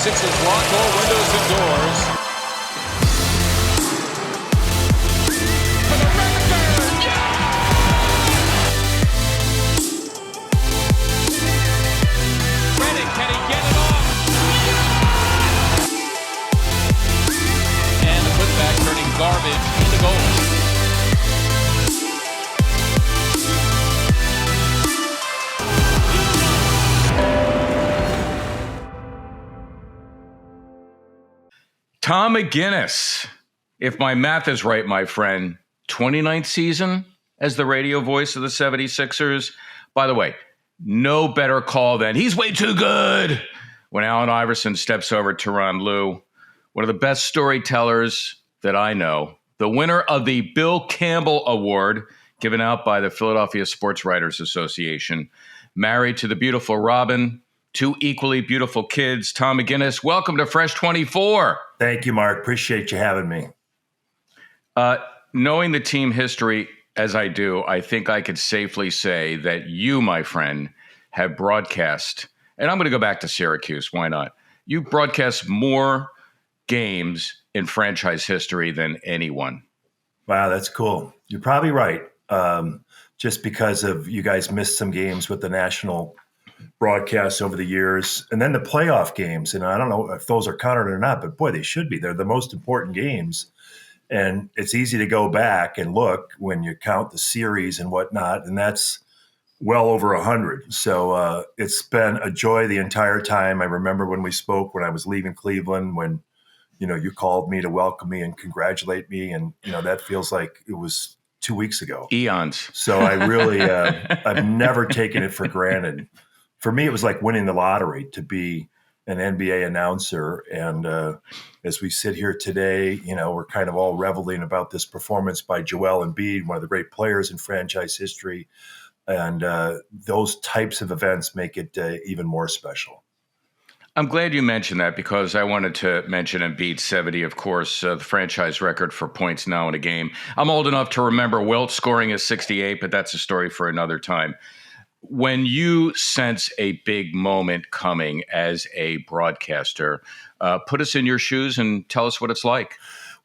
Sixers lock all windows and doors. For the record! Redick, can he get it off? And the putback turning garbage into goal. Tom McGinnis, if my math is right, my friend, 29th season as the radio voice of the 76ers. By the way, no better call than he's way too good when Allen Iverson steps over Tyronn Lue. One of the best storytellers that I know, the winner of the Bill Campbell Award given out by the Philadelphia Sports Writers Association, married to the beautiful Robin, two equally beautiful kids. Tom McGinnis, welcome to Fresh 24. Thank you, Mark. Appreciate you having me. Knowing the team history as I do, I think I could safely say that you, my friend, have broadcast, and I'm going to go back to Syracuse. Why not? You broadcast more games in franchise history than anyone. Wow, that's cool. You're probably right. Just because of you guys missed some games with the national broadcasts over the years, and then the playoff games. And I don't know if those are counted or not, but boy, they should be. They're the most important games. And it's easy to go back and look when you count the series and whatnot. And that's well over 100. So it's been a joy the entire time. I remember when we spoke when I was leaving Cleveland, when, you called me to welcome me and congratulate me. And, that feels like it was 2 weeks ago. Eons. So I really, I've never taken it for granted. For me, it was like winning the lottery to be an NBA announcer. And as we sit here today, we're kind of all reveling about this performance by Joel Embiid, one of the great players in franchise history. And those types of events make it even more special. I'm glad you mentioned that because I wanted to mention Embiid's 70, of course, the franchise record for points now in a game. I'm old enough to remember Wilt scoring a 68, but that's a story for another time. When you sense a big moment coming as a broadcaster, put us in your shoes and tell us what it's like.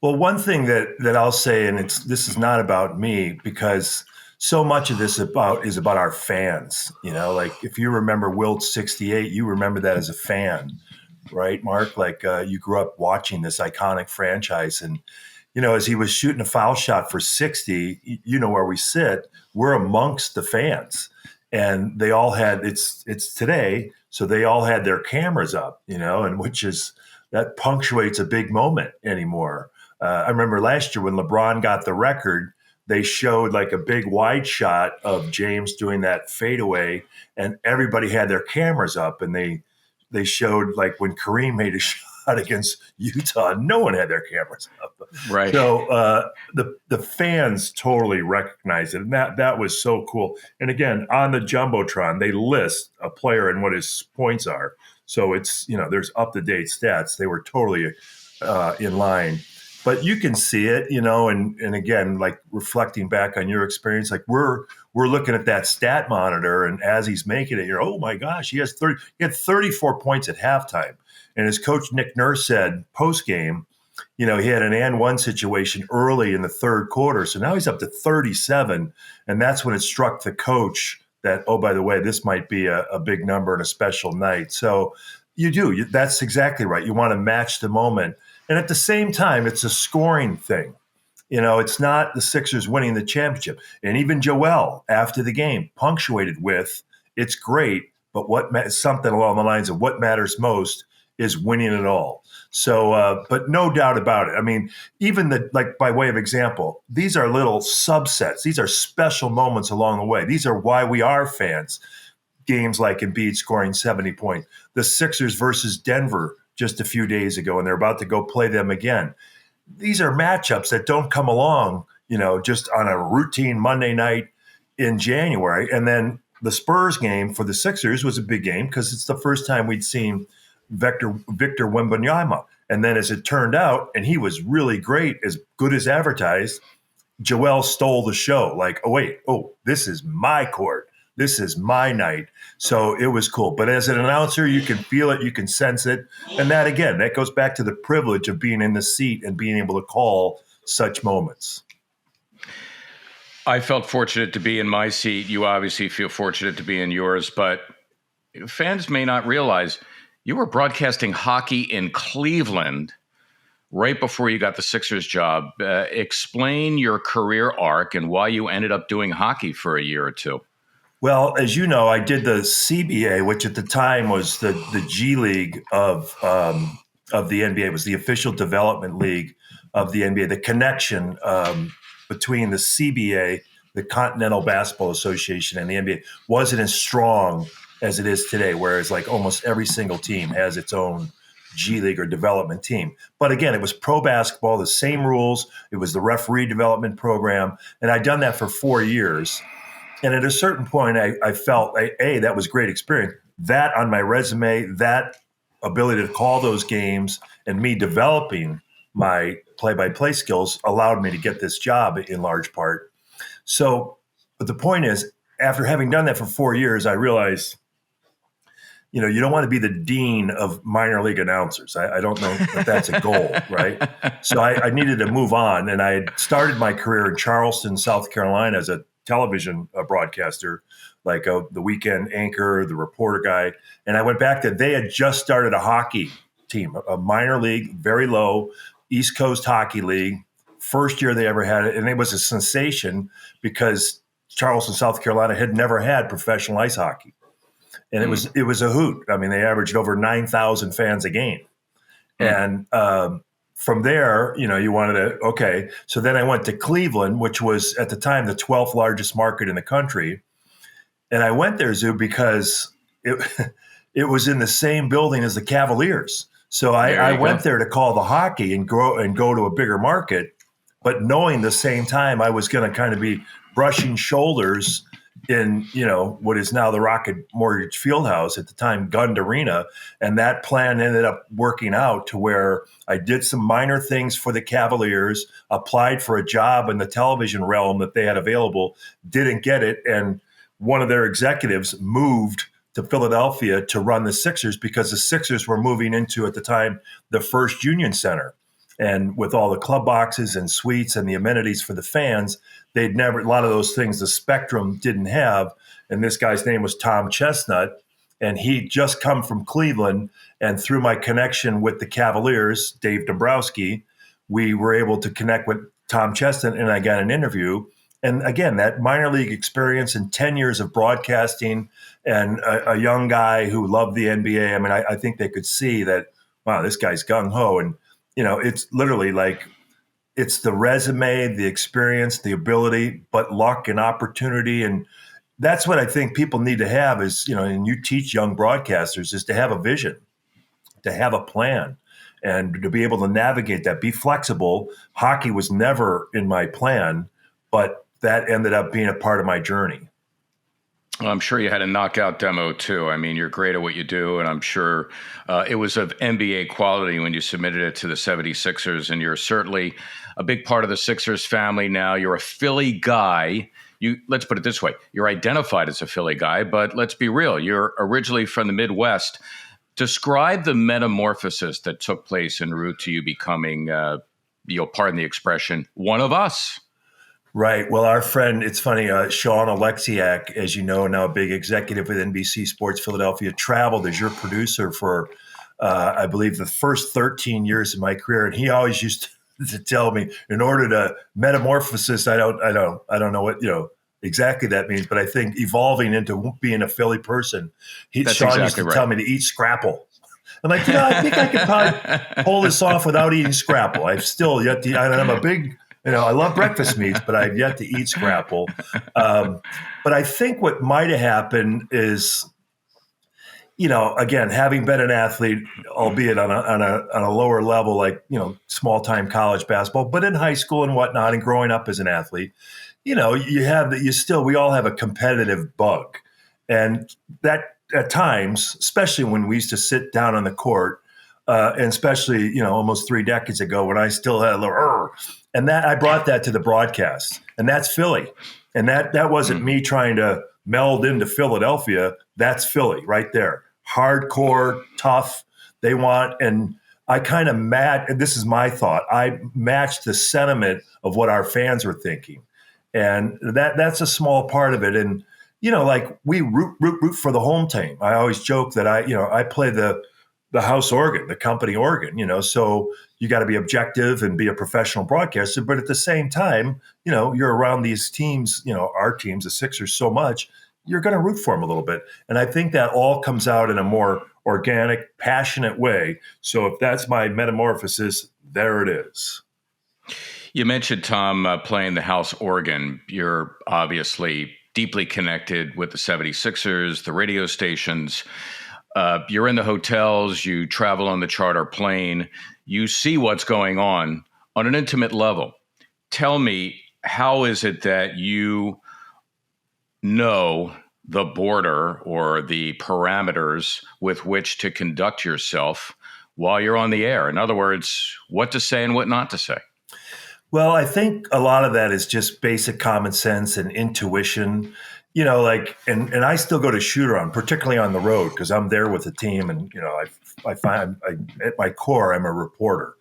Well, one thing that I'll say, and this is not about me, because so much of this is about our fans. Like if you remember Wilt's 68, you remember that as a fan, right, Mark? Like you grew up watching this iconic franchise, and as he was shooting a foul shot for 60, where we sit, we're amongst the fans. And they all had, it's today, so they all had their cameras up, and which is, that punctuates a big moment anymore. I remember last year when LeBron got the record, they showed like a big wide shot of James doing that fadeaway, and everybody had their cameras up, and they showed like when Kareem made a shot against Utah, no one had their cameras up. Right. So the fans totally recognized it, and that was so cool. And again, on the Jumbotron, they list a player and what his points are. So it's, there's up-to-date stats. They were totally in line. But you can see it, and again, like reflecting back on your experience, like we're looking at that stat monitor, and as he's making it, oh my gosh, he had 34 points at halftime. And as Coach Nick Nurse said post-game, he had an and one situation early in the third quarter. So now he's up to 37. And that's when it struck the coach that, oh, by the way, this might be a big number and a special night. So that's exactly right. You want to match the moment. And at the same time, it's a scoring thing. It's not the Sixers winning the championship. And even Joel, after the game, punctuated with, it's great, but something along the lines of what matters most is winning it all. So, but no doubt about it. I mean, even by way of example, these are little subsets. These are special moments along the way. These are why we are fans. Games like Embiid scoring 70 points. The Sixers versus Denver just a few days ago, and they're about to go play them again. These are matchups that don't come along, just on a routine Monday night in January. And then the Spurs game for the Sixers was a big game because it's the first time we'd seen Victor Wembanyama. And then as it turned out, and he was really great, as good as advertised, Joel stole the show. Like, this is my court. This is my night. So it was cool. But as an announcer, you can feel it, you can sense it. And that, again, that goes back to the privilege of being in the seat and being able to call such moments. I felt fortunate to be in my seat. You obviously feel fortunate to be in yours, but fans may not realize you were broadcasting hockey in Cleveland right before you got the Sixers job. Explain your career arc and why you ended up doing hockey for a year or two. Well, as you know, I did the CBA, which at the time was the G League of the NBA. It was the official development league of the NBA. The connection between the CBA, the Continental Basketball Association, and the NBA wasn't as strong as it is today, whereas like almost every single team has its own G League or development team. But again, it was pro basketball, the same rules. It was the referee development program. And I'd done that for 4 years. And at a certain point, I felt, that was great experience. That on my resume, that ability to call those games and me developing my play-by-play skills allowed me to get this job in large part. So but the point is, after having done that for 4 years, I realized, you don't want to be the dean of minor league announcers. I don't know if that's a goal, right? So I needed to move on. And I had started my career in Charleston, South Carolina as a television broadcaster, like the weekend anchor, the reporter guy. And I went back to, they had just started a hockey team, a minor league, very low, East Coast Hockey League. First year they ever had it. And it was a sensation because Charleston, South Carolina had never had professional ice hockey. And it was a hoot. I mean, they averaged over 9,000 fans a game. And from there, you wanted to, okay. So then I went to Cleveland, which was at the time the 12th largest market in the country. And I went there, Zoo, because it was in the same building as the Cavaliers. So I went there to call the hockey and go to a bigger market, but knowing the same time I was going to kind of be brushing shoulders in, what is now the Rocket Mortgage Fieldhouse, at the time Gund Arena. And that plan ended up working out to where I did some minor things for the Cavaliers, applied for a job in the television realm that they had available, didn't get it. And one of their executives moved to Philadelphia to run the Sixers because the Sixers were moving into, at the time, the First Union Center. And with all the club boxes and suites and the amenities for the fans, a lot of those things the Spectrum didn't have. And this guy's name was Tom Chestnut. And he'd just come from Cleveland. And through my connection with the Cavaliers, Dave Dombrowski, we were able to connect with Tom Chestnut, and I got an interview. And again, that minor league experience and 10 years of broadcasting and a young guy who loved the NBA. I mean, I think they could see that, wow, this guy's gung-ho. And, it's literally like, it's the resume, the experience, the ability, but luck and opportunity. And that's what I think people need to have is, and you teach young broadcasters, is to have a vision, to have a plan, and to be able to navigate that, be flexible. Hockey was never in my plan, but that ended up being a part of my journey. Well, I'm sure you had a knockout demo too. I mean, you're great at what you do, and I'm sure it was of NBA quality when you submitted it to the 76ers, and you're certainly a big part of the Sixers family now. You're a Philly guy. Let's put it this way. You're identified as a Philly guy, but let's be real. You're originally from the Midwest. Describe the metamorphosis that took place en route to you becoming, pardon the expression, one of us. Right. Well, our friend, it's funny, Sean Alexiak, as you know, now a big executive with NBC Sports Philadelphia, traveled as your producer for, I believe, the first 13 years of my career. And he always used to tell me, in order to metamorphosis, I don't know what, exactly that means, but I think evolving into being a Philly person, Sean used to tell me to eat Scrapple. I'm like, I think I could probably pull this off without eating Scrapple. I've still yet to, and I'm a big, I love breakfast meats, but I've yet to eat Scrapple. But I think what might have happened is, again, having been an athlete, albeit on a lower level, like, small time college basketball, but in high school and whatnot, and growing up as an athlete, we all have a competitive bug. And that at times, especially when we used to sit down on the court, and especially, almost 3 decades ago when I still had a little, and that I brought that to the broadcast, and that's Philly. And that wasn't me trying to meld into Philadelphia, that's Philly right there. Hardcore, tough. They want, and I kind of and this is my thought, I matched the sentiment of what our fans were thinking. And that's a small part of it. And, like we root for the home team. I always joke that I play the house organ, the company organ, so you got to be objective and be a professional broadcaster. But at the same time, you're around these teams, our teams, the Sixers, so much, you're going to root for them a little bit. And I think that all comes out in a more organic, passionate way. So if that's my metamorphosis, there it is. You mentioned, Tom, playing the house organ. You're obviously deeply connected with the 76ers, the radio stations. You're in the hotels. You travel on the charter plane. You see what's going on an intimate level. Tell me, how is it that you know the border or the parameters with which to conduct yourself while you're on the air? In other words, what to say and what not to say. Well, I think a lot of that is just basic common sense and intuition, and I still go to shoot around, particularly on the road, because I'm there with the team. And, I find at my core, I'm a reporter,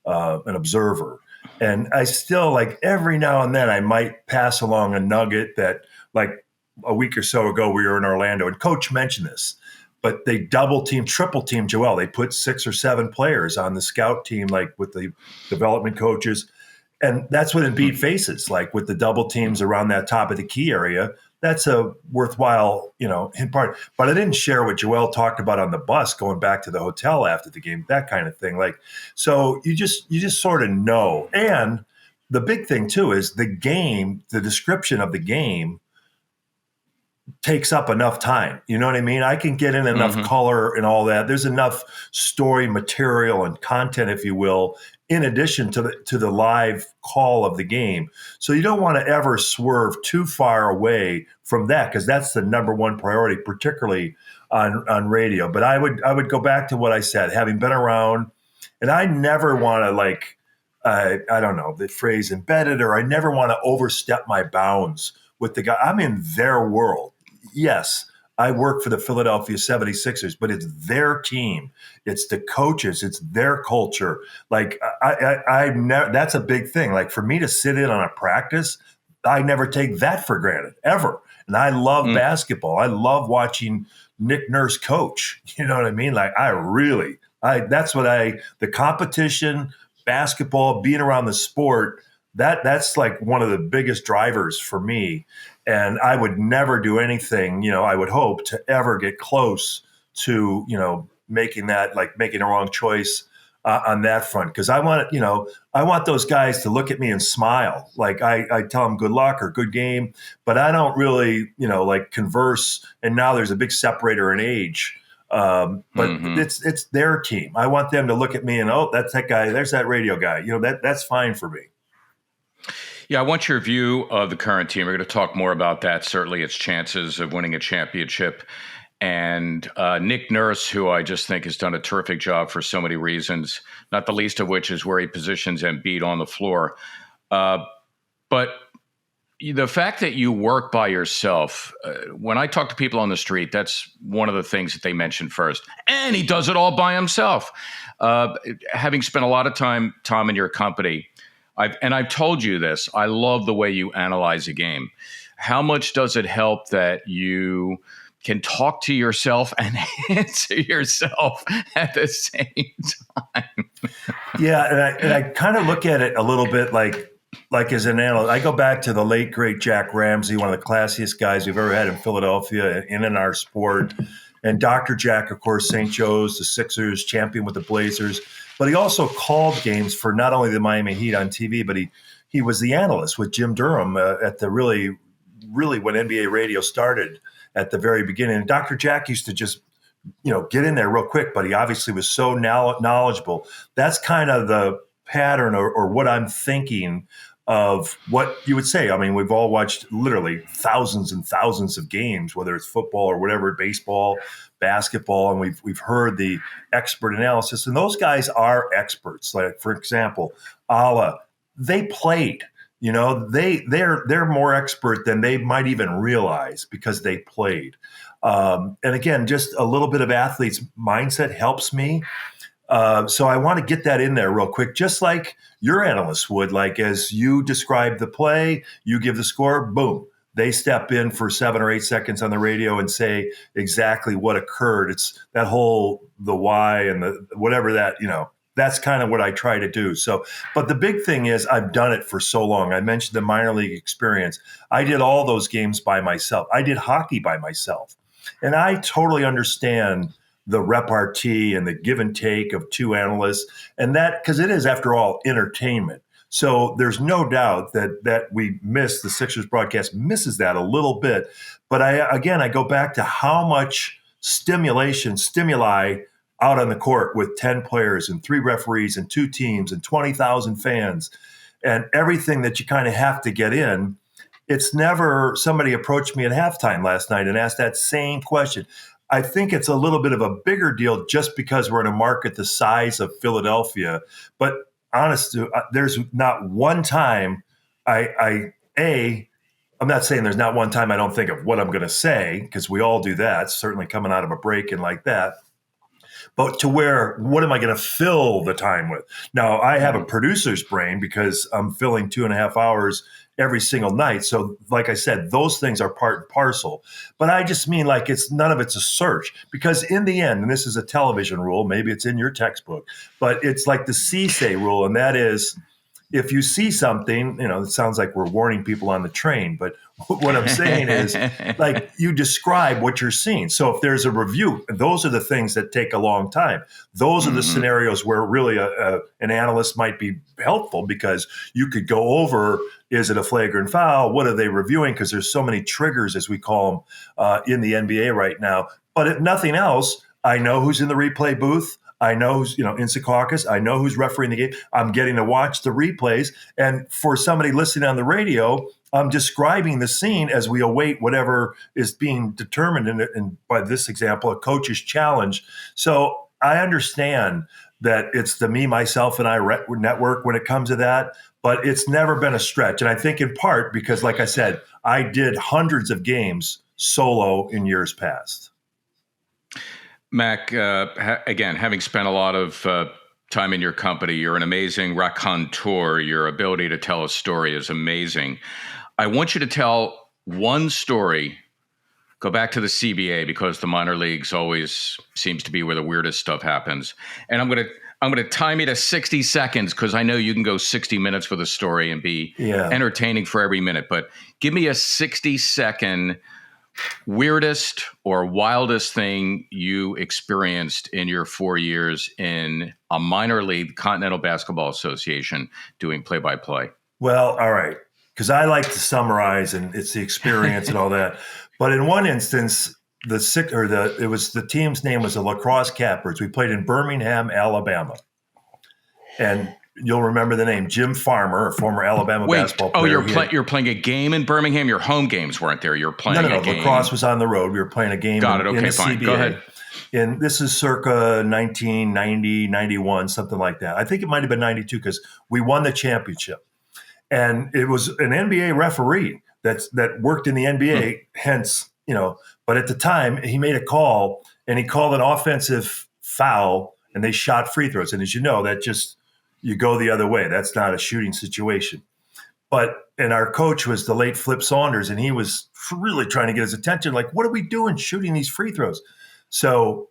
an observer. And I still, like, every now and then I might pass along a nugget that, like, a week or so ago, we were in Orlando, and Coach mentioned this, but they triple team Joel. They put 6 or 7 players on the scout team, like with the development coaches. And that's what Embiid faces, like with the double teams around that top of the key area. That's a worthwhile, hint part. But I didn't share what Joel talked about on the bus going back to the hotel after the game, that kind of thing. Like, so you just sort of know. And the big thing too is the game, the description of the game takes up enough time. You know what I mean? I can get in enough color and all that. There's enough story material and content, if you will, in addition to the live call of the game. So you don't want to ever swerve too far away from that, because that's the number one priority, particularly on radio. But I would go back to what I said, having been around, and I never want to, like, I don't know the phrase embedded, or I never want to overstep my bounds with the guy. I'm in their world. Yes, I work for the Philadelphia 76ers, but it's their team. It's the coaches. It's their culture. Like, I never, that's a big thing. Like, for me to sit in on a practice, I never take that for granted, ever. And I love basketball. I love watching Nick Nurse coach. You know what I mean? Like, that's what the competition, basketball, being around the sport, that's like one of the biggest drivers for me. And I would never do anything, I would hope to ever get close to, making a wrong choice on that front. Because I want those guys to look at me and smile. Like, I tell them good luck or good game, but I don't really, like, converse. And now there's a big separator in age. But it's their team. I want them to look at me and, oh, that's that guy. There's that radio guy. That's fine for me. Yeah, I want your view of the current team. We're going to talk more about that, certainly its chances of winning a championship. And Nick Nurse, who I just think has done a terrific job for so many reasons, not the least of which is where he positions Embiid on the floor. But the fact that you work by yourself, when I talk to people on the street, that's one of the things that they mention first. And he does it all by himself. Having spent a lot of time, Tom, in your company, I've told you this, I love the way you analyze a game. How much does it help that you can talk to yourself and answer yourself at the same time? Yeah, and I kind of look at it a little bit like as an analyst. I go back to the late, great Jack Ramsey, one of the classiest guys we've ever had in Philadelphia and in our sport. And Dr. Jack, of course, St. Joe's, the Sixers, champion with the Blazers. But he also called games for not only the Miami Heat on TV, but he was the analyst with Jim Durham at the really when NBA radio started at the very beginning. And Dr. Jack used to just, get in there real quick, but he obviously was so knowledgeable. That's kind of the pattern or what I'm thinking of what you would say. I mean, we've all watched literally thousands and thousands of games, whether it's football or whatever, baseball, basketball, and we've heard the expert analysis, and those guys are experts. Like, for example, Allah, they played. they're more expert than they might even realize because they played. And again, just a little bit of athlete's mindset helps me. So I want to get that in there real quick, just like your analysts would. Like as you describe the play, you give the score, boom. They step in for 7 or 8 seconds on the radio and say exactly what occurred. It's that whole the why and the whatever that, that's kind of what I try to do. So, but the big thing is I've done it for so long. I mentioned the minor league experience. I did all those games by myself. I did hockey by myself. And I totally understand the repartee and the give and take of two analysts. And that, because it is, after all, entertainment. So there's no doubt that we miss, the Sixers broadcast misses that a little bit. But I go back to how much stimuli out on the court with 10 players and 3 referees and 2 teams and 20,000 fans and everything that you kind of have to get in. It's never, somebody approached me at halftime last night and asked that same question. I think it's a little bit of a bigger deal just because we're in a market the size of Philadelphia. But honestly, there's not one time I'm not saying there's not one time I don't think of what I'm going to say, because we all do that, certainly coming out of a break and like that. But to where, what am I going to fill the time with? Now, I have a producer's brain because I'm filling 2.5 hours every single night. So like I said, those things are part and parcel. But I just mean like none of it's a search, because in the end, and this is a television rule, maybe it's in your textbook, but it's like the see-say rule. And that is, if you see something, it sounds like we're warning people on the train, but what I'm saying is, like, you describe what you're seeing. So if there's a review, those are the things that take a long time. Those are the scenarios where really an analyst might be helpful, because you could go over, is it a flagrant foul? What are they reviewing? Because there's so many triggers, as we call them, in the NBA right now. But if nothing else, I know who's in the replay booth. I know who's, in Secaucus. I know who's refereeing the game. I'm getting to watch the replays. And for somebody listening on the radio, I'm describing the scene as we await whatever is being determined in by this example, a coach's challenge. So I understand that it's the me, myself, and I network when it comes to that, but it's never been a stretch. And I think in part because, like I said, I did hundreds of games solo in years past. Mac, again, having spent a lot of time in your company, you're an amazing raconteur. Your ability to tell a story is amazing. I want you to tell one story. Go back to the CBA, because the minor leagues always seems to be where the weirdest stuff happens. And I'm going to time you to 60 seconds, because I know you can go 60 minutes with a story and be entertaining for every minute. But give me a 60-second weirdest or wildest thing you experienced in your 4 years in a minor league, Continental Basketball Association, doing play-by-play. Well, all right, because I like to summarize, and it's the experience and all that. But in one instance, the team's name was the Lacrosse Catbirds. We played in Birmingham, Alabama, and you'll remember the name, Jim Farmer, a former Alabama basketball player. You're playing a game in Birmingham? Your home games weren't there. You're playing a game. Lacrosse was on the road. We were playing a game in the fine. CBA. Go ahead. And this is circa 1990, 91, something like that. I think it might have been 92, because we won the championship. And it was an NBA referee that worked in the NBA, hence, but at the time he made a call, and he called an offensive foul, and they shot free throws. And as you know, that just, you go the other way. That's not a shooting situation. And our coach was the late Flip Saunders, and he was really trying to get his attention. Like, what are we doing shooting these free throws? So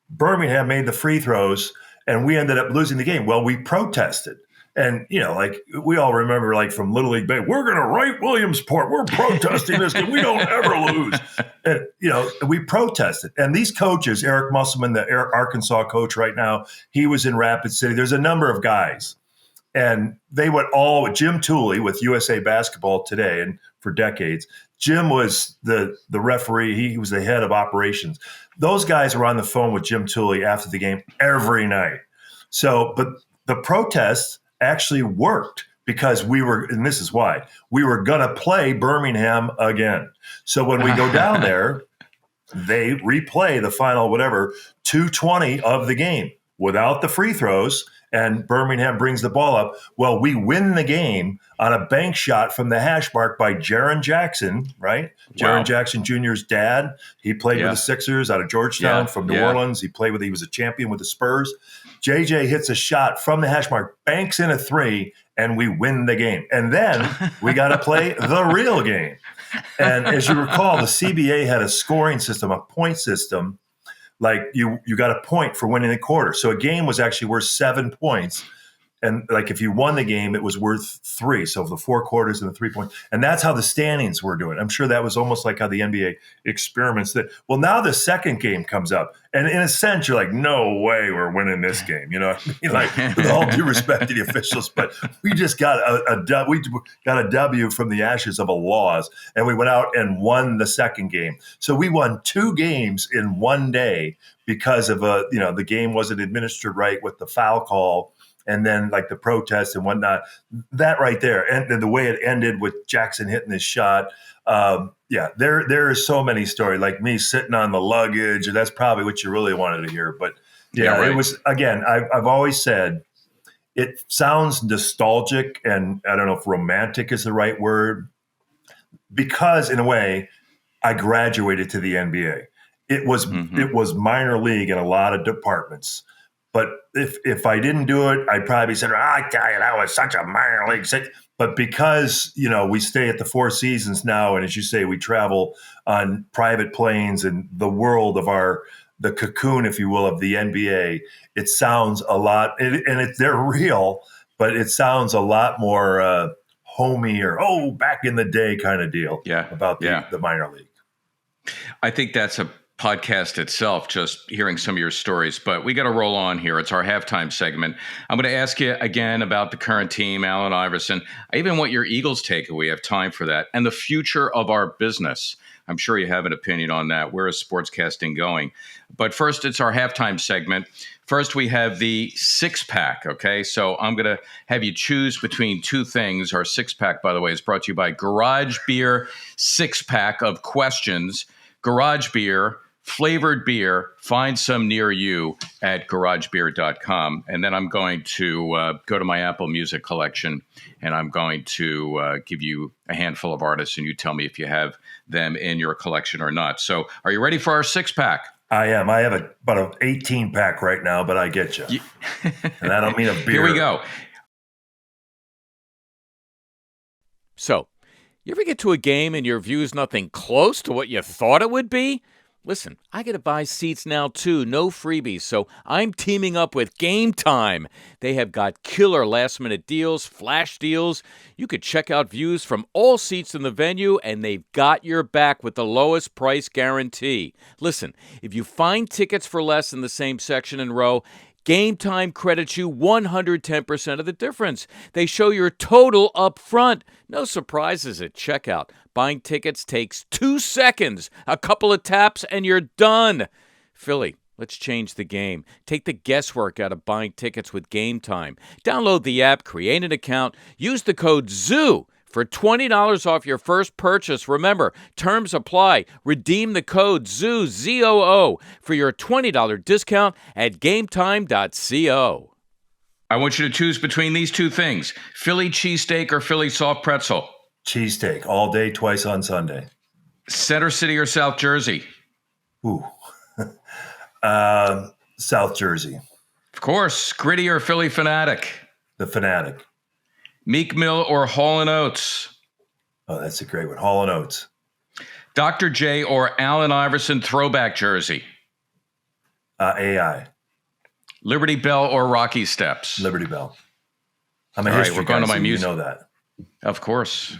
Birmingham made the free throws, and we ended up losing the game. Well, we protested. And, like we all remember, like from Little League Bay, we're going to Wright Williamsport. We're protesting this game. We don't ever lose. And, we protested. And these coaches, Eric Musselman, the Arkansas coach right now, he was in Rapid City. There's a number of guys. And they would all, Jim Tooley with USA Basketball today and for decades, Jim was the referee. He was the head of operations. Those guys were on the phone with Jim Tooley after the game every night. So, but the protests actually worked, because and this is why, we were going to play Birmingham again. So when we go down there, they replay the final, 2:20 of the game. without the free throws, and Birmingham brings the ball up. Well, we win the game on a bank shot from the hash mark by Jaren Jackson, right? Wow. Jaren Jackson Jr.'s dad. He played with the Sixers out of Georgetown from New Orleans. He was a champion with the Spurs. JJ hits a shot from the hash mark, banks in a three, and we win the game. And then we got to play the real game. And as you recall, the CBA had a scoring system, a point system. Like you got a point for winning the quarter. So a game was actually worth 7 points. And like if you won the game, it was worth 3. So the 4 quarters and the 3 points. And that's how the standings were doing. I'm sure that was almost like how the NBA experiments that. Well, now the second game comes up. And in a sense, you're like, no way we're winning this game. You know what I mean? Like, with all due respect to the officials, but we just got a W from the ashes of a loss. And we went out and won the second game. So we won 2 games in one day because of the game wasn't administered right with the foul call. And then like the protests and whatnot, that right there. And then the way it ended with Jackson hitting his shot. There is so many stories, like me sitting on the luggage. And that's probably what you really wanted to hear. But It was, again, I've always said it sounds nostalgic, and I don't know if romantic is the right word, because in a way I graduated to the NBA. It was minor league in a lot of departments. But if I didn't do it, I'd probably said, I tell you, that was such a minor league. But because, we stay at the Four Seasons now, and as you say, we travel on private planes and the world of the cocoon, if you will, of the NBA, it sounds a lot, and they're real, but it sounds a lot more homey or, back in the day kind of deal about the minor league. I think that's a podcast itself, just hearing some of your stories, but we got to roll on here. It's our halftime segment. I'm going to ask you again about the current team, Allen Iverson. I even want your Eagles take if we have time for that, and the future of our business. I'm sure you have an opinion on that. Where is sportscasting going? But first, it's our halftime segment. First, we have the 6-pack, okay? So I'm going to have you choose between 2 things. Our 6-pack, by the way, is brought to you by Garage Beer 6-pack of questions. Garage Beer, flavored beer. Find some near you at garagebeer.com. And then I'm going to go to my Apple Music collection, and I'm going to give you a handful of artists, and you tell me if you have them in your collection or not. So are you ready for our 6-pack? I am. I have about an 18-pack right now, but I get you. And I don't mean a beer. Here we go. So, you ever get to a game and your view's nothing close to what you thought it would be? Listen, I got to buy seats now, too. No freebies. So I'm teaming up with Game Time. They have got killer last-minute deals, flash deals. You could check out views from all seats in the venue, and they've got your back with the lowest price guarantee. Listen, if you find tickets for less in the same section and row, Game Time credits you 110% of the difference. They show your total up front. No surprises at checkout. Buying tickets takes 2 seconds. A couple of taps and you're done. Philly, let's change the game. Take the guesswork out of buying tickets with Game Time. Download the app, create an account, use the code ZOO for $20 off your first purchase. Remember, terms apply. Redeem the code ZOO, Z-O-O, for your $20 discount at gametime.co. I want you to choose between these 2 things, Philly cheesesteak or Philly soft pretzel. Cheesesteak, all day, twice on Sunday. Center City or South Jersey? Ooh. South Jersey. Of course. Gritty or Philly Fanatic? The Fanatic. Meek Mill or Hall & Oates? Oh, that's a great one. Hall & Oates. Dr. J or Allen Iverson throwback jersey? AI. Liberty Bell or Rocky Steps? Liberty Bell. I'm a All history right, we're going guy, to my so music. you know that. Of course.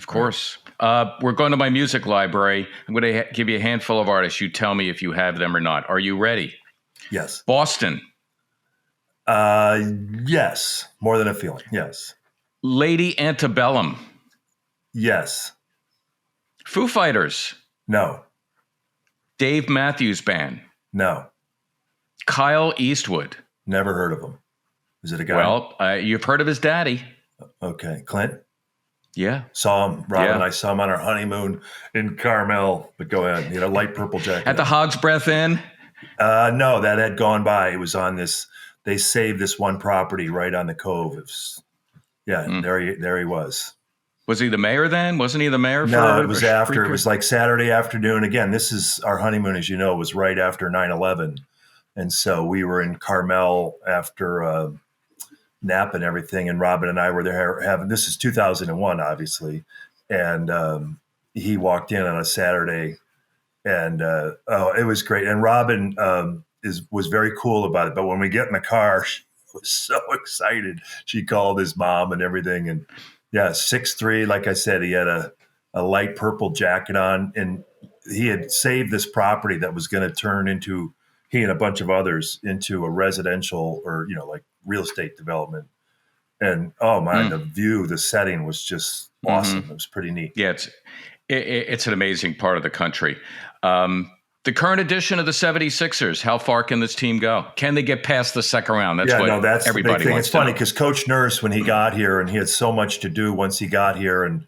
We're going to my music library. I'm going to give you a handful of artists. You tell me if you have them or not. Are you ready? Yes. Boston. Yes. More than a feeling. Yes. Lady Antebellum. Yes. Foo Fighters. No. Dave Matthews Band. No. Kyle Eastwood. Never heard of him. Is it a guy? Well, you've heard of his daddy. Okay. Clint? Yeah. Saw him. Rob and I saw him on our honeymoon in Carmel. But go ahead. Light purple jacket. At the Hog's Breath Inn? No, that had gone by. It was on this they saved this one property right on the cove. There he was. Was he the mayor then? Wasn't he the mayor? No, for it was a after. brief It was period? like Saturday afternoon. Again, this is our honeymoon, as you know, was right after 9/11. And so we were in Carmel after Napa and everything. And Robin and I were there having, this is 2001, obviously. And he walked in on a Saturday and it was great. And Robin was very cool about it. But when we get in the car, she was so excited. She called his mom and everything. And yeah, 6'3", like I said, he had a light purple jacket on, and he had saved this property that was going to turn into, he and a bunch of others, into a residential or, like real estate development. And oh my, the view, the setting was just awesome. It was pretty neat. Yeah, it's an amazing part of the country. The current edition of the 76ers, how far can this team go? Can they get past the second round? That's That's everybody the big thing. wants It's to funny know. because Coach Nurse, when he got here, and he had so much to do once he got here, and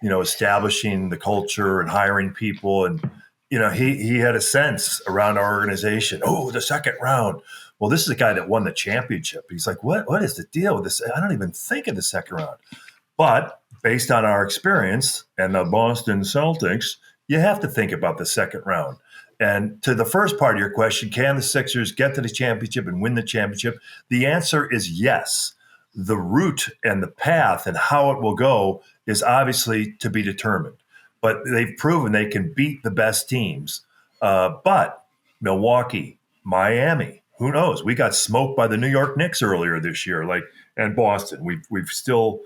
establishing the culture and hiring people, and he had a sense around our organization. Oh, the second round. Well, this is a guy that won the championship. He's like, what is the deal with this? I don't even think of the second round. But based on our experience and the Boston Celtics, you have to think about the second round. And to the first part of your question, can the Sixers get to the championship and win the championship? The answer is yes. The route and the path and how it will go is obviously to be determined. But they've proven they can beat the best teams. But Milwaukee, Miami, who knows? We got smoked by the New York Knicks earlier this year, and Boston. We've still,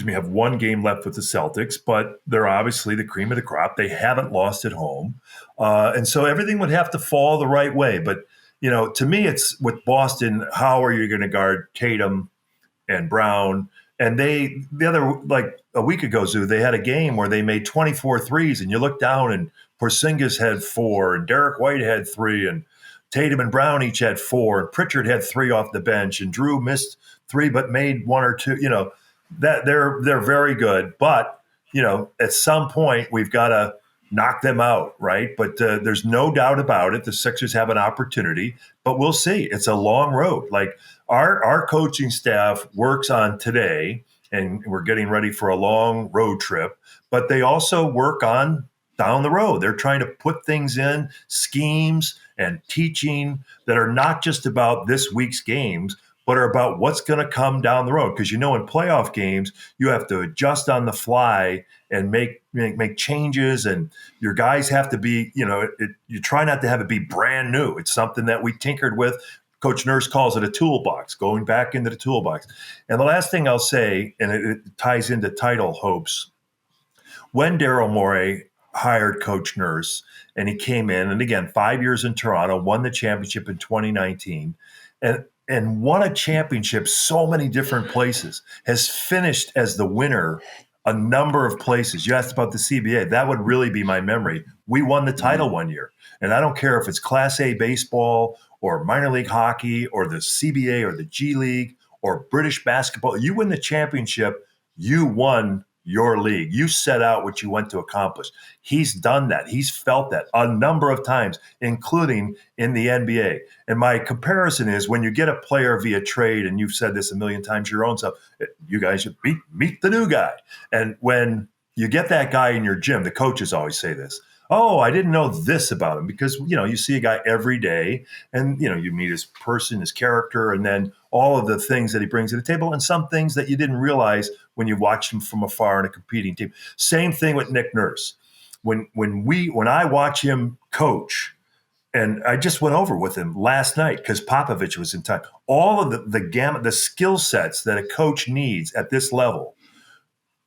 have one game left with the Celtics, but they're obviously the cream of the crop. They haven't lost at home. And so everything would have to fall the right way. But, to me, it's with Boston, how are you going to guard Tatum and Brown? And a week ago, Zoo, they had a game where they made 24 threes, and you look down and Porzingis had 4, and Derek White had 3, and Tatum and Brown each had 4, and Pritchard had 3 off the bench, and Drew missed 3 but made 1 or 2. That they're very good, but at some point we've got to knock them out, right? But there's no doubt about it. The Sixers have an opportunity, but we'll see. It's a long road. Like our coaching staff works on today, and we're getting ready for a long road trip, but they also work on down the road. They're trying to put things in, schemes and teaching that are not just about this week's games, but are about what's going to come down the road. Because in playoff games, you have to adjust on the fly and make changes, and your guys have to be, you try not to have it be brand new. It's something that we tinkered with. Coach Nurse calls it a toolbox, going back into the toolbox. And the last thing I'll say, and it ties into title hopes, when Daryl Morey hired Coach Nurse, and he came in, and again, 5 years in Toronto, won the championship in 2019, and won a championship so many different places, has finished as the winner a number of places. You asked about the CBA. That would really be my memory. We won the title one year. And I don't care if it's Class A baseball or minor league hockey or the CBA or the G League or British basketball. You win the championship, you won your league. You set out what you went to accomplish. He's done that. He's felt that a number of times, including in the NBA. And my comparison is when you get a player via trade, and you've said this a million times your own self, you guys should meet the new guy. And when you get that guy in your gym, the coaches always say this, oh, I didn't know this about him, because, you see a guy every day, and, you meet his person, his character, and then all of the things that he brings to the table, and some things that you didn't realize when you watched him from afar in a competing team. Same thing with Nick Nurse. When I watch him coach, and I just went over with him last night because Popovich was in time, all of the gamut, the skill sets that a coach needs at this level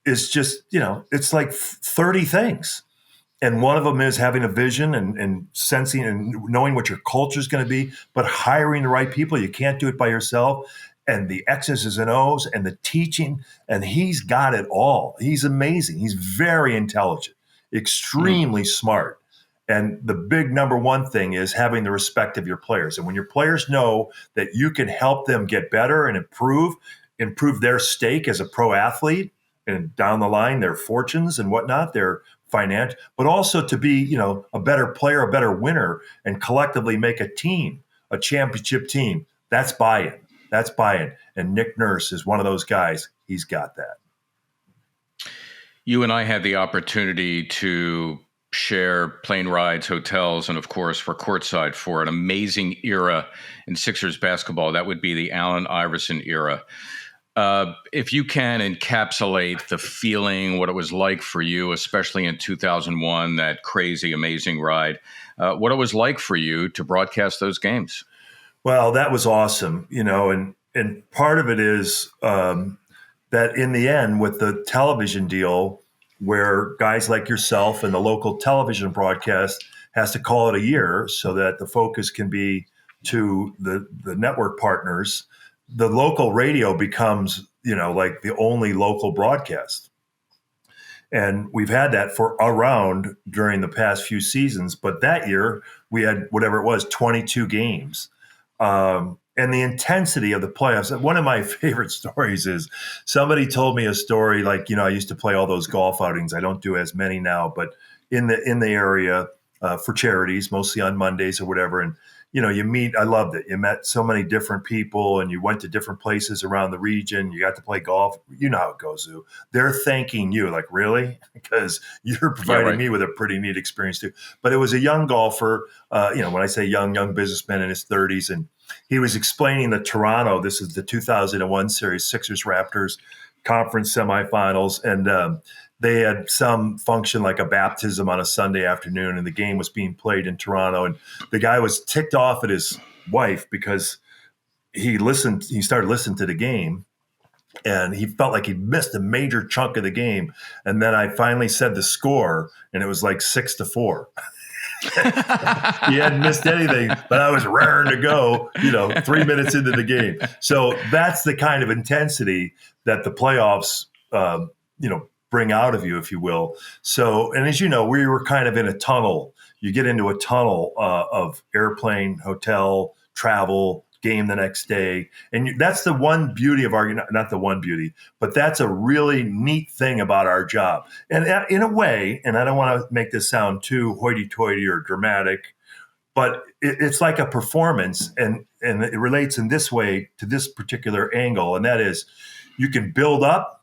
is just, it's like 30 things. And one of them is having a vision and sensing and knowing what your culture is going to be, but hiring the right people. You can't do it by yourself. And the X's and O's and the teaching. And he's got it all. He's amazing. He's very intelligent, extremely smart. And the big number one thing is having the respect of your players. And when your players know that you can help them get better and improve their stake as a pro athlete, and down the line, their fortunes and whatnot, their financial, but also to be, a better player, a better winner, and collectively make a team, a championship team. That's buy-in. That's buy-in. And Nick Nurse is one of those guys. He's got that. You and I had the opportunity to share plane rides, hotels, and of course, for courtside for an amazing era in Sixers basketball. That would be the Allen Iverson era. If you can encapsulate the feeling, what it was like for you, especially in 2001, that crazy, amazing ride, what it was like for you to broadcast those games. Well, that was awesome, and part of it is that in the end, with the television deal, where guys like yourself and the local television broadcast has to call it a year so that the focus can be to the network partners, the local radio becomes, like the only local broadcast. And we've had that for around during the past few seasons. But that year we had whatever it was, 22 games. And the intensity of the playoffs. One of my favorite stories is somebody told me a story like, I used to play all those golf outings. I don't do as many now, but in the area for charities, mostly on Mondays or whatever. And, you meet, I loved it. You met so many different people and you went to different places around the region. You got to play golf. You know how it goes, Zoo. They're thanking you. Like, really? Because you're providing me with a pretty neat experience too. But it was a young golfer, when I say young businessman in his 30s, and he was explaining that Toronto, this is the 2001 series, Sixers Raptors conference semifinals. And they had some function like a baptism on a Sunday afternoon, and the game was being played in Toronto. And the guy was ticked off at his wife because he started listening to the game, and he felt like he missed a major chunk of the game. And then I finally said the score, and it was like 6-4. He hadn't missed anything, but I was raring to go, 3 minutes into the game. So that's the kind of intensity that the playoffs, bring out of you, if you will. So, and as you know, we were kind of in a tunnel. You get into a tunnel of airplane, hotel, travel, game the next day. And that's the one beauty of not the one beauty, but that's a really neat thing about our job. And in a way, and I don't want to make this sound too hoity-toity or dramatic, but it's like a performance, and it relates in this way to this particular angle. And that is, you can build up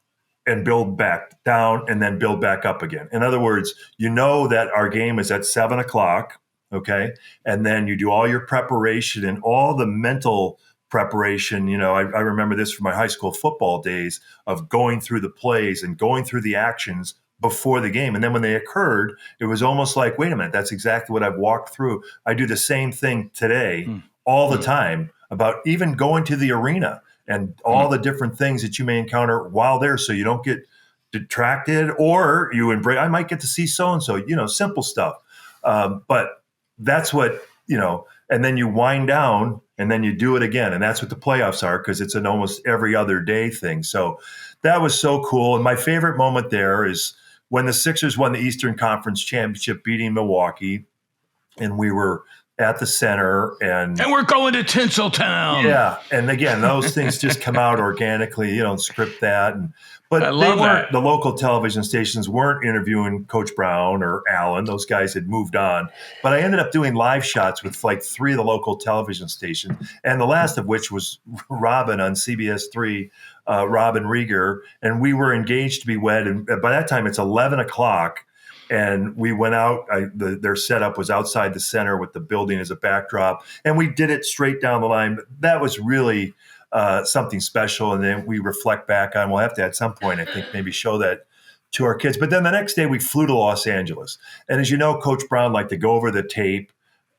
and build back down and then build back up again. In other words, that our game is at 7:00, okay? And then you do all your preparation and all the mental preparation. I remember this from my high school football days of going through the plays and going through the actions before the game. And then when they occurred, it was almost like, wait a minute, that's exactly what I've walked through. I do the same thing today all the time about even going to the arena and all the different things that you may encounter while there, so you don't get detracted, or you embrace, I might get to see so-and-so, simple stuff. But that's what, and then you wind down and then you do it again. And that's what the playoffs are, because it's an almost every other day thing. So that was so cool. And my favorite moment there is when the Sixers won the Eastern Conference Championship, beating Milwaukee, and we were at the center, and we're going to Tinseltown. Yeah, and again, those things just come out organically. You don't script that, but the local television stations weren't interviewing Coach Brown or Allen. Those guys had moved on. But I ended up doing live shots with like 3 of the local television stations, and the last of which was Robin on CBS3, Robin Rieger, and we were engaged to be wed. And by that time, it's 11:00. And we went out, their setup was outside the center with the building as a backdrop. And we did it straight down the line. That was really something special. And then we reflect back on, we'll have to at some point, I think, maybe show that to our kids. But then the next day we flew to Los Angeles. And as you know, Coach Brown liked to go over the tape.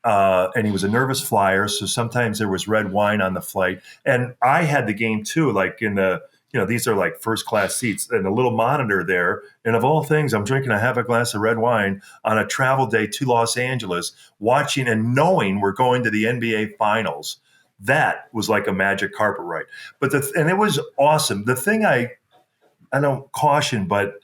And he was a nervous flyer. So sometimes there was red wine on the flight. And I had the game too, like in the, these are like first class seats and a little monitor there. And of all things, I'm drinking a glass of red wine on a travel day to Los Angeles, watching and knowing we're going to the NBA Finals. That was like a magic carpet ride. And it was awesome. The thing I don't caution, but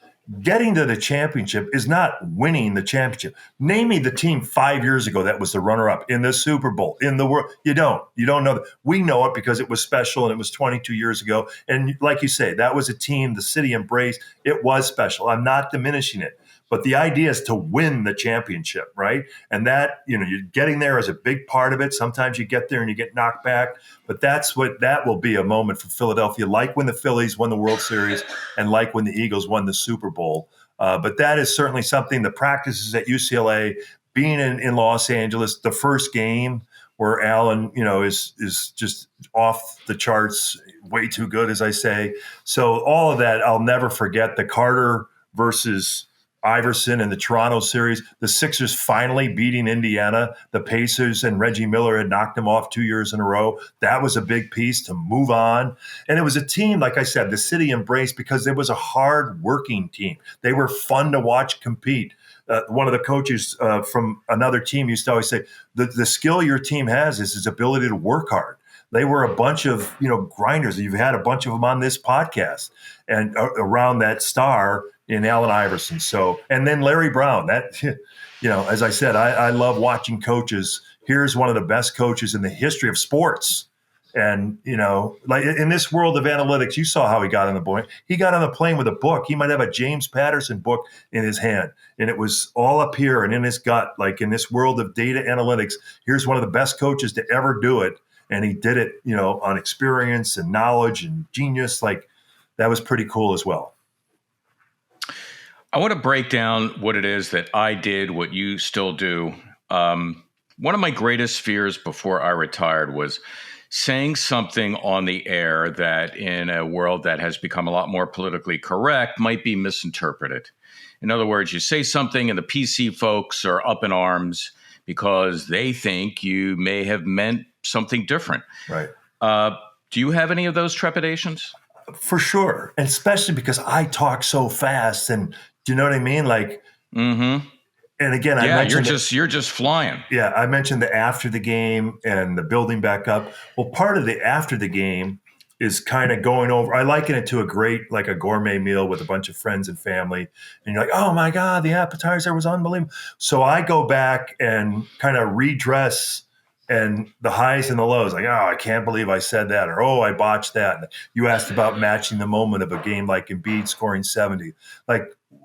getting to the championship is not winning the championship. Name me the team 5 years ago that was the runner-up in the Super Bowl, in the world. You don't know that. We know it because it was special and it was 22 years ago. And like you say, that was a team the city embraced. It was special. I'm not diminishing it. but the idea is to win the championship, right? And that, you're getting there is a big part of it. Sometimes you get there and you get knocked back, but that will be a moment for Philadelphia, like when the Phillies won the World Series and like when the Eagles won the Super Bowl. But that is certainly something. The practices at UCLA, being in Los Angeles, the first game where Allen, is just off the charts, way too good, as I say. So all of that, I'll never forget. The Carter versus Iverson in the Toronto series, the Sixers finally beating Indiana. The Pacers and Reggie Miller had knocked them off 2 years in a row. That was a big piece to move on. And it was a team, like I said, the city embraced because it was a hard-working team. They were fun to watch compete. One of the coaches from another team used to always say, the skill your team has is its ability to work hard. They were a bunch of, grinders. You've had a bunch of them on this podcast and around that star in Allen Iverson. So, and then Larry Brown, that, as I said, I love watching coaches. Here's one of the best coaches in the history of sports. And, like in this world of analytics, you saw how he got on the plane. He got on the plane with a book. He might have a James Patterson book in his hand. And it was all up here and in his gut. Like in this world of data analytics, here's one of the best coaches to ever do it. And he did it, on experience and knowledge and genius. Like that was pretty cool as well. I want to break down what it is that I did, what you still do. One of my greatest fears before I retired was saying something on the air that in a world that has become a lot more politically correct might be misinterpreted. In other words, you say something and the PC folks are up in arms because they think you may have meant something different. Right. Do you have any of those trepidations? For sure. And especially because I talk so fast and do you know what I mean? Like, and again, I mentioned you're just flying. Yeah, I mentioned the after the game and the building back up. Well, part of the after the game is kind of going over. I liken it to a gourmet meal with a bunch of friends and family. And you're like, oh my God, the appetizer was unbelievable. So I go back and kind of redress and the highs and the lows. Like, oh, I can't believe I said that. Or, oh, I botched that. You asked about matching the moment of a game like Embiid scoring 70. Like,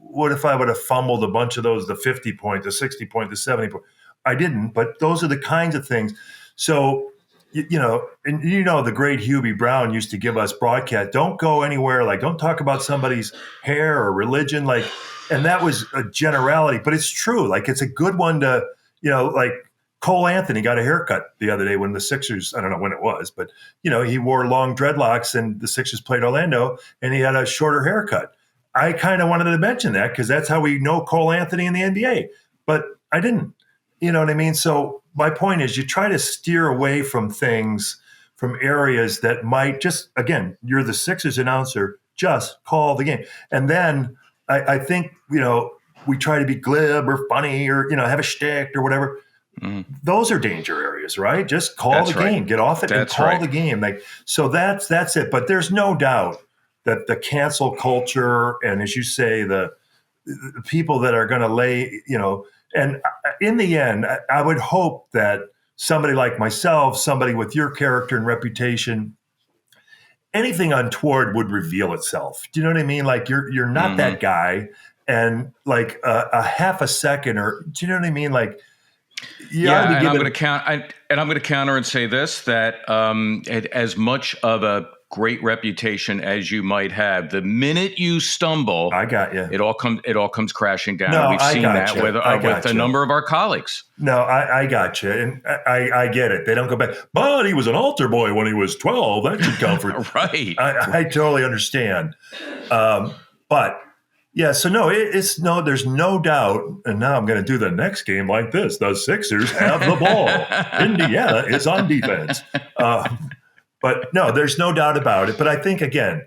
what if I would have fumbled a bunch of those, the 50 point, the 60 point, the 70 point? I didn't, but those are the kinds of things. So, and the great Hubie Brown used to give us broadcast, don't go anywhere, like don't talk about somebody's hair or religion, like, and that was a generality, but it's true. Like it's a good one to, like Cole Anthony got a haircut the other day when the Sixers, I don't know when it was, but, he wore long dreadlocks and the Sixers played Orlando and he had a shorter haircut. I kind of wanted to mention that because that's how we know Cole Anthony in the NBA, but I didn't. You know what I mean? So my point is you try to steer away from things, from areas that might just, again, you're the Sixers announcer, just call the game. And then I think, we try to be glib or funny or, have a shtick or whatever. Those are danger areas, right? Just call the game, get off it and call the game. Like, so that's it. But there's no doubt that the cancel culture and, as you say, the people that are going to lay, and in the end, I would hope that somebody like myself, somebody with your character and reputation, anything untoward would reveal itself. Do you know what I mean? Like you're not that guy, and like a half a second, or do you know what I mean? Like, I'm going to counter and say this: that as much of a great reputation as you might have, the minute you stumble, I got you. It all comes crashing down. No, We've seen that with a number of our colleagues. No, I got you, and I get it. They don't go back, but he was an altar boy when he was 12. That should count for right. I totally understand, but yeah. So no, there's no doubt. And now I'm going to do the next game like this. The Sixers have the ball. Indiana is on defense. But no, there's no doubt about it. But I think, again,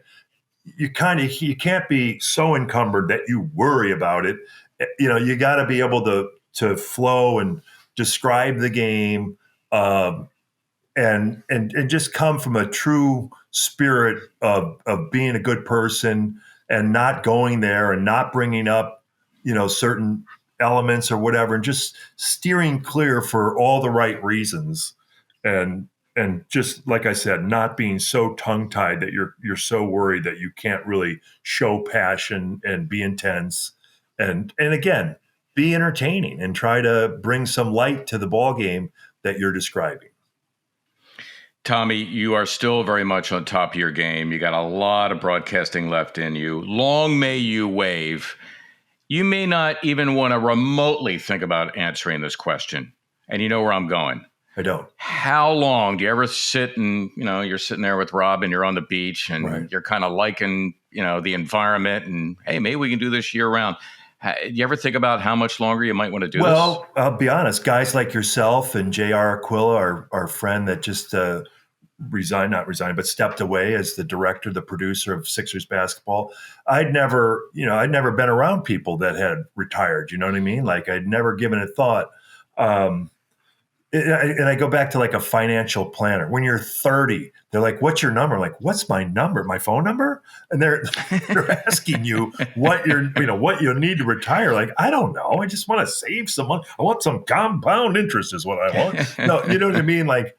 you can't be so encumbered that you worry about it. You got to be able to flow and describe the game and just come from a true spirit of being a good person and not going there and not bringing up, certain elements or whatever, and just steering clear for all the right reasons. And just like I said, not being so tongue-tied that you're so worried that you can't really show passion and be intense And again, be entertaining and try to bring some light to the ball game that you're describing. Tommy, you are still very much on top of your game. You got a lot of broadcasting left in you. Long may you wave. You may not even want to remotely think about answering this question. And you know where I'm going. I don't. How long do you ever sit and, you're sitting there with Rob and you're on the beach and you're kind of liking, the environment and, hey, maybe we can do this year round. Do you ever think about how much longer you might want to do this? Well, I'll be honest. Guys like yourself and J.R. Aquila, our friend that just not resigned, but stepped away as the director, the producer of Sixers basketball. I'd never been around people that had retired. You know what I mean? Like I'd never given it thought. And I go back to like a financial planner. When you're 30, they're like, "What's your number?" I'm like, "What's my number? My phone number?" And they're asking you what what you need to retire. Like, I don't know. I just want to save some money. I want some compound interest, is what I want. No, you know what I mean? Like,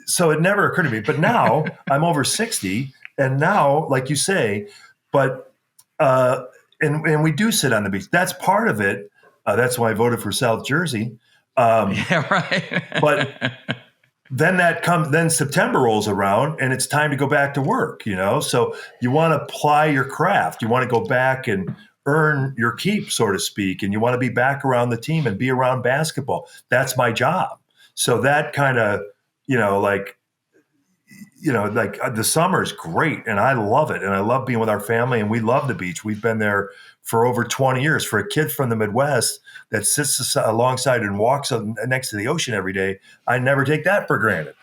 so it never occurred to me. But now I'm over 60, and now, like you say, but and we do sit on the beach. That's part of it. That's why I voted for South Jersey. Yeah, right. But then September rolls around and it's time to go back to work, So you want to ply your craft. You want to go back and earn your keep, so to speak, and you want to be back around the team and be around basketball. That's my job. So that kind of, like the summer is great and I love it. And I love being with our family and we love the beach. We've been there for over 20 years. For a kid from the Midwest that sits alongside and walks next to the ocean every day, I never take that for granted.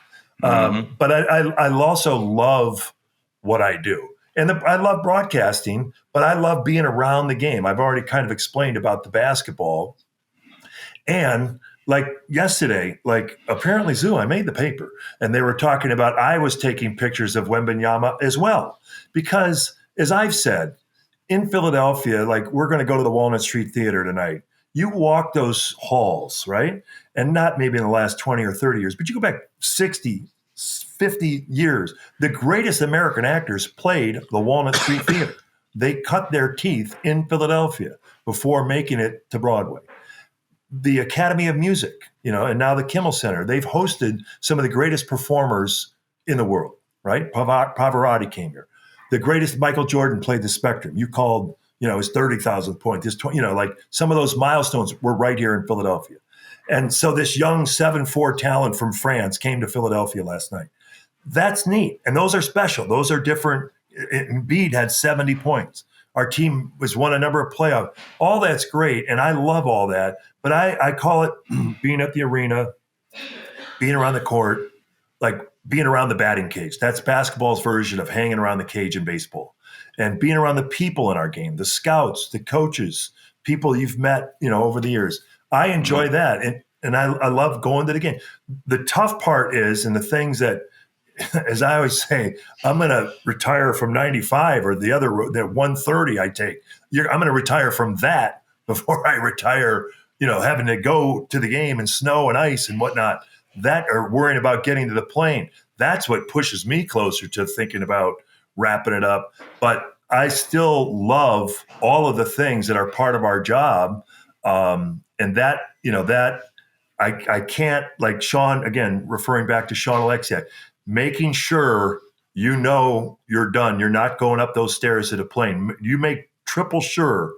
But I also love what I do. And I love broadcasting, but I love being around the game. I've already kind of explained about the basketball. And like yesterday, like apparently Zoo, I made the paper and they were talking about, I was taking pictures of Wembanyama as well. Because as I've said, in Philadelphia, like we're going to go to the Walnut Street Theater tonight. You walk those halls, right? And not maybe in the last 20 or 30 years, but you go back 60, 50 years. The greatest American actors played the Walnut Street Theater. They cut their teeth in Philadelphia before making it to Broadway. The Academy of Music, and now the Kimmel Center, they've hosted some of the greatest performers in the world, right? Pavarotti came here. The greatest Michael Jordan played the Spectrum. You called, his 30,000th point, his 20, like some of those milestones were right here in Philadelphia. And so this young 7'4" talent from France came to Philadelphia last night. That's neat. And those are special. Those are different. Embiid had 70 points. Our team was won a number of playoffs. All that's great, and I love all that. But I call it being at the arena, being around the court, like being around the batting cage. That's basketball's version of hanging around the cage in baseball. And being around the people in our game, the scouts, the coaches, people you've met, over the years. I enjoy that, and I love going to the game. The tough part is, and the things that, as I always say, I'm going to retire from 95 or the 130 I take. I'm going to retire from that before I retire, having to go to the game in snow and ice and whatnot. That or worrying about getting to the plane. That's what pushes me closer to thinking about wrapping it up. But I still love all of the things that are part of our job. And that, that I can't, like Sean, again, referring back to Sean Alexiak, making sure you're done. You're not going up those stairs to the plane. You make triple sure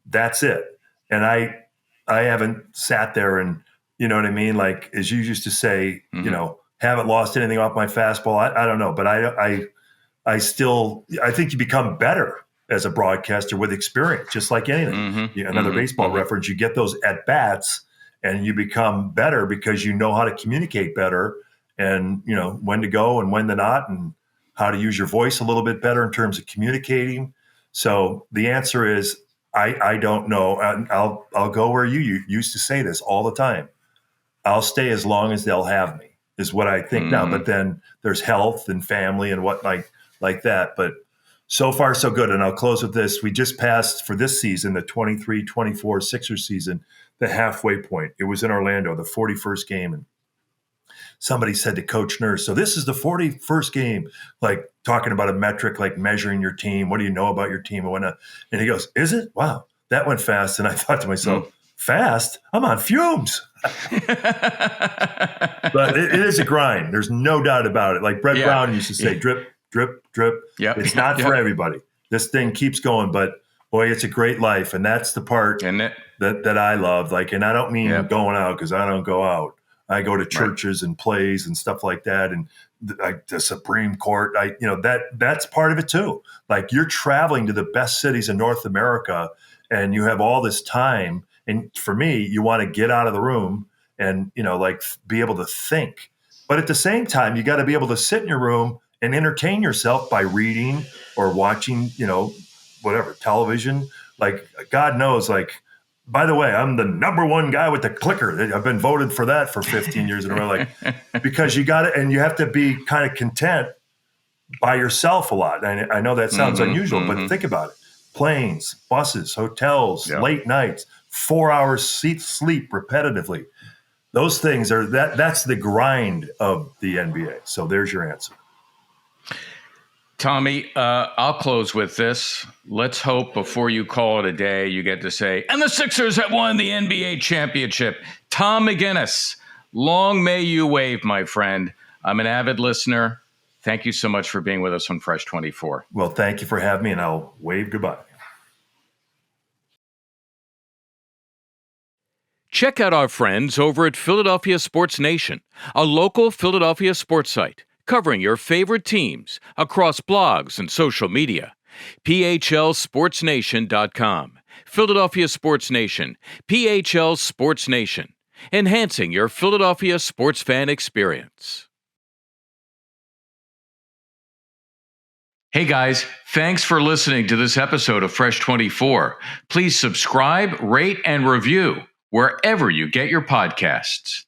that's it. And I haven't sat there and, you know what I mean? Like, as you used to say, haven't lost anything off my fastball. I don't know, but I think you become better as a broadcaster with experience, just like anything. Another baseball reference, you get those at bats and you become better because you know how to communicate better and, when to go and when to not, and how to use your voice a little bit better in terms of communicating. So the answer is, I don't know. I'll go where you used to say this all the time. I'll stay as long as they'll have me, is what I think now. But then there's health and family and what like that. But so far, so good. And I'll close with this. We just passed for this season, the 23-24 Sixers season, the halfway point. It was in Orlando, the 41st game. And somebody said to Coach Nurse, so this is the 41st game, like talking about a metric, like measuring your team. What do you know about your team and whatnot? And he goes, is it? Wow. that went fast. And I thought to myself, fast? I'm on fumes. But it is a grind. There's no doubt about it. Like Brett Brown used to say, drip, drip, drip. Yep. It's not for everybody. This thing keeps going, but boy, it's a great life. And that's the part that I love. Like, and I don't mean going out, because I don't go out. I go to churches and plays and stuff like that. And the Supreme Court, that's part of it too. Like, you're traveling to the best cities in North America and you have all this time. And for me, you want to get out of the room and, be able to think. But at the same time, you got to be able to sit in your room and entertain yourself by reading or watching, whatever, television. Like, God knows, like, by the way, I'm the number one guy with the clicker. I've been voted for that for 15 years in a row. Like, because you got it, and you have to be kind of content by yourself a lot. And I know that sounds unusual, but think about it. Planes, buses, hotels, late nights, 4 hours sleep repetitively. Those things that's the grind of the NBA. So there's your answer. Tommy, I'll close with this. Let's hope before you call it a day, you get to say, and the Sixers have won the NBA championship. Tom McGinnis, long may you wave, my friend. I'm an avid listener. Thank you so much for being with us on Fresh 24. Well, thank you for having me, and I'll wave goodbye. Check out our friends over at Philadelphia Sports Nation, a local Philadelphia sports site covering your favorite teams across blogs and social media. PHLSportsNation.com. Philadelphia Sports Nation. PHL Sports Nation. Enhancing your Philadelphia sports fan experience. Hey guys, thanks for listening to this episode of Fresh 24. Please subscribe, rate, and review wherever you get your podcasts.